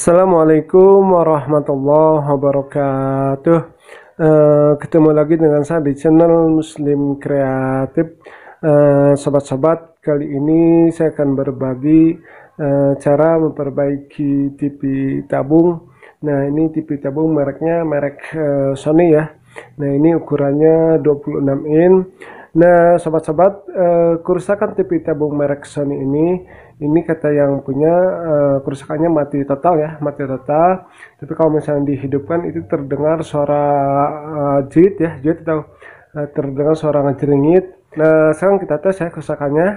Assalamualaikum warahmatullahi wabarakatuh. Ketemu lagi dengan saya di channel Muslim Kreatif. Sobat-sobat, kali ini saya akan berbagi cara memperbaiki TV tabung. Nah, ini TV tabung mereknya merek Sony ya. Nah, ini ukurannya 26 in. Nah, sobat-sobat, kerusakan TV tabung merek Sony ini kata yang punya kerusakannya mati total ya, mati total. Tapi kalau misalnya dihidupkan itu terdengar suara jerit ya, jerit atau terdengar suara ngejeringit. Nah, sekarang kita tes ya kerusakannya.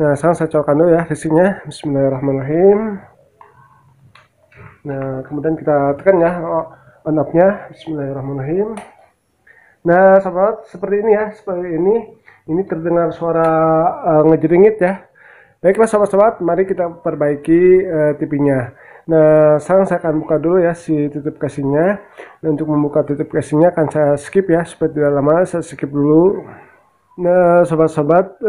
Nah, sekarang saya colokkan dulu ya listriknya. Bismillahirrahmanirrahim. Nah, kemudian kita tekan ya on off-nya. Bismillahirrahmanirrahim. Nah, sobat, seperti ini ya, seperti ini. Ini terdengar suara ngejeringit ya. Baiklah sobat-sobat, mari kita perbaiki TV-nya. Nah, sekarang saya akan buka dulu ya si tutup casingnya. Nah, untuk membuka tutup casingnya akan saya skip ya, supaya tidak lama, saya skip dulu. Nah, sobat-sobat,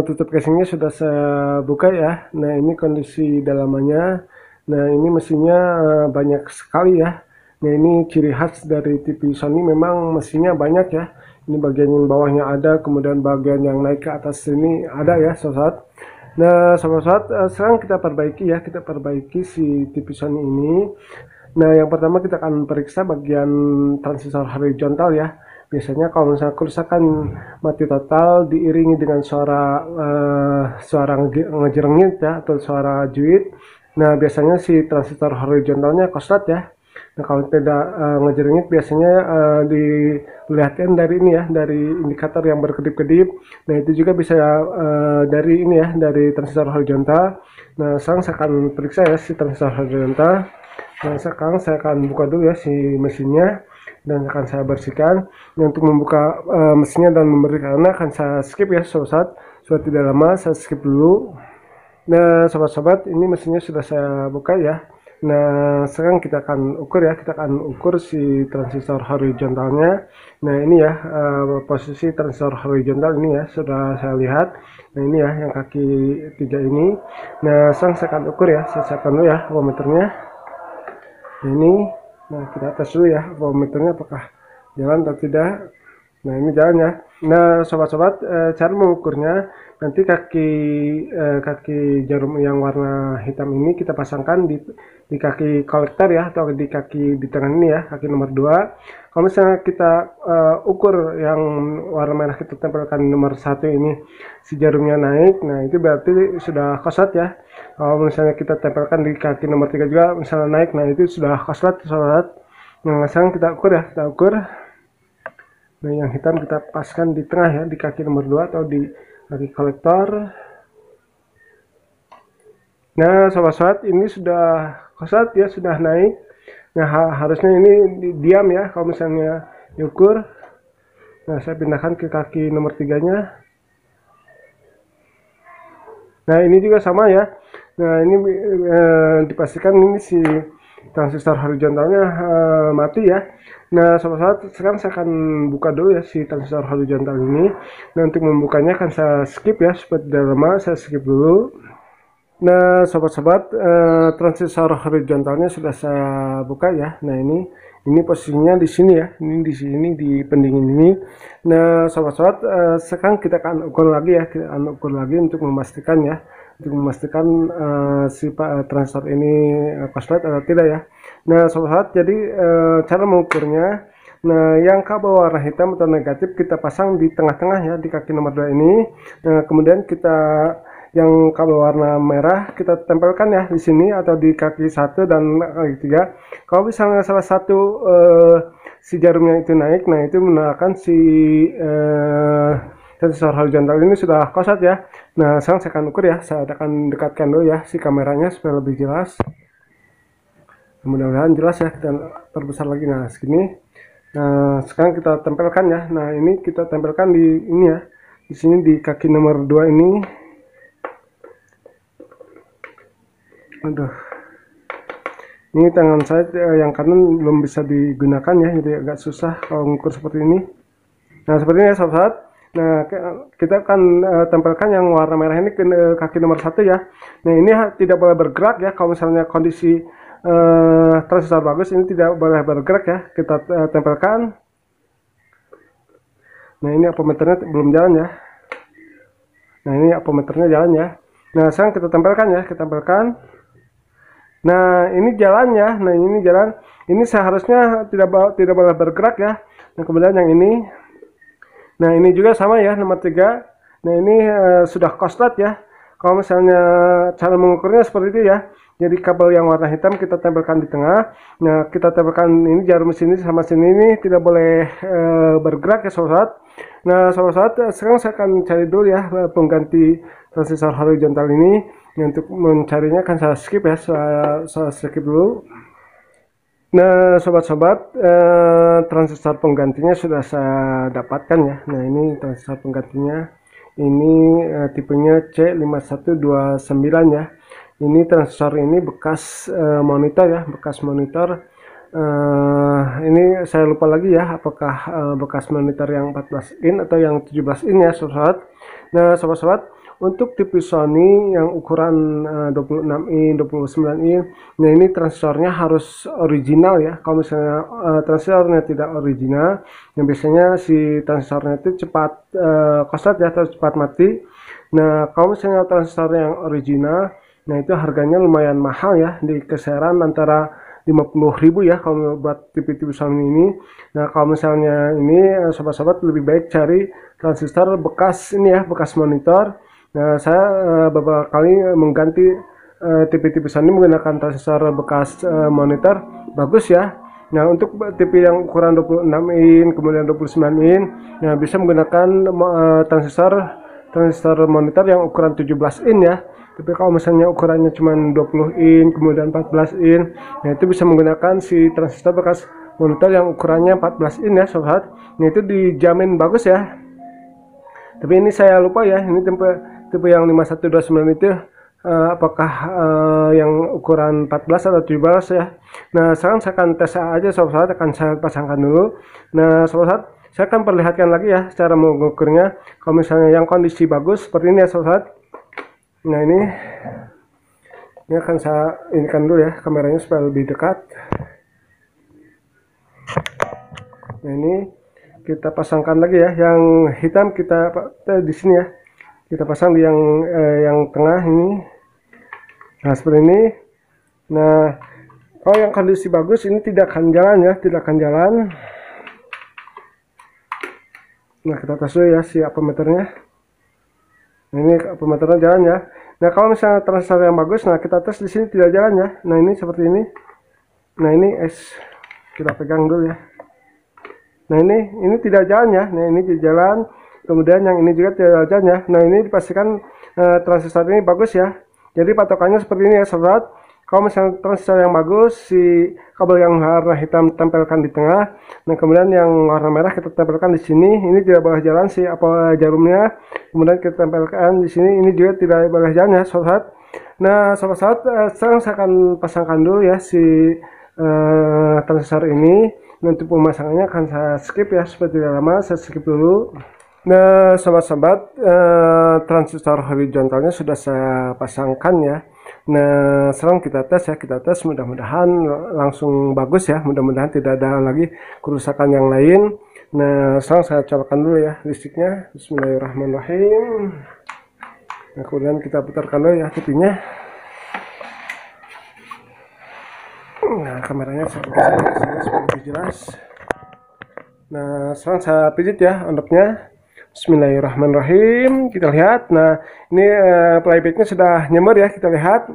tutup casingnya sudah saya buka ya. Nah, ini kondisi dalamannya. Nah, ini mesinnya banyak sekali ya. Nah, ini ciri khas dari TV Sony, memang mesinnya banyak ya. Ini bagian yang bawahnya ada, kemudian bagian yang naik ke atas ini ada ya sobat. Nah, sobat-sobat, sekarang kita perbaiki ya, kita perbaiki si TV Sony ini. Nah, yang pertama kita akan periksa bagian transistor horizontal ya. Biasanya kalau misalnya kerusakan mati total diiringi dengan suara ngejerengit ya, atau suara juit. Nah, biasanya si transistor horizontalnya korslet ya. Nah, kalau tidak ngejeringit biasanya dilihatkan dari ini ya, dari indikator yang berkedip-kedip. Nah, itu juga bisa dari ini ya, dari transistor horizontal. Nah, sekarang saya akan periksa ya si transistor horizontal. Nah, sekarang saya akan buka dulu ya si mesinnya dan akan saya bersihkan. Nah, untuk membuka mesinnya dan memberikannya akan saya skip ya sobat, sudah tidak lama saya skip dulu. Nah, sobat-sobat, ini mesinnya sudah saya buka ya. Nah, sekarang kita akan ukur ya, kita akan ukur si transistor horizontalnya. Nah, ini ya posisi transistor horizontal ini ya, sudah saya lihat. Nah, ini ya yang kaki 3 ini. Nah, sekarang saya akan ukur ya, saya siapkan dulu ya voltmeternya. Nah, ini, nah kita tes dulu ya voltmeternya apakah jalan atau tidak. Nah, ini jalan ya. Nah, sobat-sobat, cara mengukurnya nanti kaki jarum yang warna hitam ini kita pasangkan di kaki kolektor ya, atau di kaki di tengah ini ya, kaki nomor 2. Kalau misalnya kita ukur yang warna merah kita tempelkan nomor 1 ini, si jarumnya naik, nah itu berarti sudah korslet ya. Kalau misalnya kita tempelkan di kaki nomor 3 juga misalnya naik, nah itu sudah korslet sobat. Nah, sekarang kita ukur ya, kita ukur. Nah, yang hitam kita paskan di tengah ya, di kaki nomor 2 atau di kaki kolektor. Nah, sobat-sobat, ini sudah korslet ya, sudah naik. Nah, harusnya ini diam ya kalau misalnya diukur. Nah, saya pindahkan ke kaki nomor 3-nya. Nah, ini juga sama ya. Nah, ini dipastikan ini si transistor horizontalnya mati ya. Nah, sobat-sobat, sekarang saya akan buka dulu ya si transistor horizontal ini. Nah, untuk membukanya akan saya skip ya, supaya tidak lama, saya skip dulu. Nah, sobat-sobat, transistor horizontalnya sudah saya buka ya. Nah, ini posisinya di sini ya, ini di sini di pendingin ini. Nah, sobat-sobat, sekarang kita akan ukur lagi ya, kita akan ukur lagi untuk memastikan ya, untuk memastikan si transistor ini korslet atau tidak ya. Nah, sobat, jadi cara mengukurnya, nah yang kabel warna hitam atau negatif kita pasang di tengah-tengah ya, di kaki nomor 2 ini. Nah, kemudian yang kabel warna merah kita tempelkan ya di sini atau di kaki 1 dan kaki 3. Kalau misalnya salah satu si jarumnya itu naik, nah itu menandakan si transistor horizontal ini sudah korslet ya. Nah, sekarang saya akan ukur ya, saya akan dekatkan dulu ya si kameranya supaya lebih jelas. Mudah-mudahan jelas ya, kita perbesar lagi. Nah, segini. Nah, sekarang kita tempelkan ya. Nah, ini kita tempelkan di ini ya, di sini di kaki nomor 2 ini. Aduh, ini tangan saya yang kanan belum bisa digunakan ya, jadi agak susah kalau mengukur seperti ini. Nah, seperti ini ya sobat. Nah, kita akan tempelkan yang warna merah ini ke kaki nomor 1 ya. Nah, ini tidak boleh bergerak ya kalau misalnya kondisi transistor bagus ini tidak boleh bergerak ya. Kita tempelkan. Nah ini ampermeternya belum jalan ya. Nah ini ampermeternya jalan ya. Nah sekarang kita tempelkan ya, kita tempelkan. Nah ini jalannya, nah ini jalan. Ini seharusnya tidak boleh bergerak ya. Nah kemudian yang ini, nah ini juga sama ya, nomor 3. Nah ini sudah korslet ya. Kalau misalnya cara mengukurnya seperti itu ya. Jadi kabel yang warna hitam kita tempelkan di tengah. Nah kita tempelkan ini jarum sini sama sini ini tidak boleh bergerak ya sobat. Nah sobat, sekarang saya akan cari dulu ya pengganti transistor horizontal ini. Untuk mencarinya akan saya skip ya, saya skip dulu. Nah sobat-sobat, transistor penggantinya sudah saya dapatkan ya. Nah ini transistor penggantinya, ini tipenya C5129 ya. Ini transistor ini bekas monitor ya, bekas monitor. Ini saya lupa lagi ya, apakah bekas monitor yang 14 in atau yang 17 in ya sobat. Nah sobat-sobat, untuk TV Sony yang ukuran 26 in, 29 in, nah ini transistornya harus original ya. Kalau misalnya transistornya tidak original, yang biasanya si transistornya itu cepat korslet ya, atau cepat mati. Nah kalau misalnya transistor yang original, nah itu harganya lumayan mahal ya, di kisaran antara 50.000 ya kalau buat TV-TV Sony ini. Nah kalau misalnya ini sobat-sobat lebih baik cari transistor bekas ini ya, bekas monitor. Nah saya beberapa kali mengganti TV-TV Sony menggunakan transistor bekas monitor, bagus ya. Nah untuk TV yang ukuran 26 in kemudian 29 in, nah bisa menggunakan transistor monitor yang ukuran 17 in ya. Tapi kalau misalnya ukurannya cuma 20 in kemudian 14 in, nah itu bisa menggunakan si transistor bekas monitor yang ukurannya 14 in ya sobat. Nah itu dijamin bagus ya. Tapi ini saya lupa ya, ini tipe yang 5129 itu apakah yang ukuran 14 atau 17 ya. Nah sekarang saya akan tes aja sobat, akan saya pasangkan dulu. Nah sobat, saya akan perlihatkan lagi ya cara mengukurnya. Kalau misalnya yang kondisi bagus seperti ini ya sobat. Nah ini akan saya inikan dulu ya kameranya supaya lebih dekat. Nah ini kita pasangkan lagi ya, yang hitam kita di sini ya, kita pasang di yang tengah ini. Nah seperti ini. Nah kalau yang kondisi bagus ini tidak akan jalan ya, tidak akan jalan. Nah kita tes dulu ya si ampermeternya. Nah, ini ampermeternya jalan ya. Nah kalau misalnya transistor yang bagus, nah kita tes di sini tidak jalan ya. Nah ini seperti ini. Nah ini kita pegang dulu ya. Nah ini tidak jalan ya. Nah ini tidak jalan. Kemudian yang ini juga tidak jalan ya. Nah ini dipastikan transistor ini bagus ya. Jadi patokannya seperti ini ya sobat. Kalau misalnya transistor yang bagus, si kabel yang warna hitam tempelkan di tengah. Nah kemudian yang warna merah kita tempelkan di sini. Ini tidak boleh jalan si apa jarumnya. Kemudian kita tempelkan di sini. Ini juga tidak boleh jalan ya sobat. Nah sobat-sobat, sekarang saya akan pasangkan dulu ya si transistor ini. Nanti pemasangannya akan saya skip ya, seperti tidak lama saya skip dulu. Nah sobat-sobat, transistor horizontalnya sudah saya pasangkan ya. Nah sekarang kita tes ya, kita tes, mudah-mudahan langsung bagus ya, mudah-mudahan tidak ada lagi kerusakan yang lain. Nah sekarang saya colokkan dulu ya listriknya. Bismillahirrahmanirrahim. Nah kemudian kita putarkan dulu ya TV-nya. Nah kameranya saya sini supaya lebih jelas. Nah sekarang saya pijit ya ondopnya. Bismillahirrahmanirrahim. Kita lihat. Nah ini playbacknya sudah nyember ya, kita lihat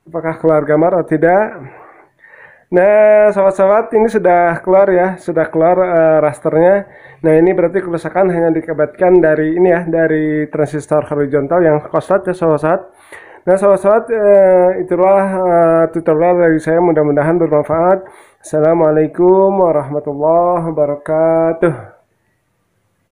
apakah keluar gambar atau tidak. Nah sobat-sobat, ini sudah keluar ya, sudah keluar rasternya. Nah ini berarti kerusakan hanya dikabatkan dari ini ya, dari transistor horizontal yang korslet ya sobat-sobat. Nah sobat-sobat, itulah tutorial dari saya, mudah-mudahan bermanfaat. Assalamualaikum warahmatullahi wabarakatuh.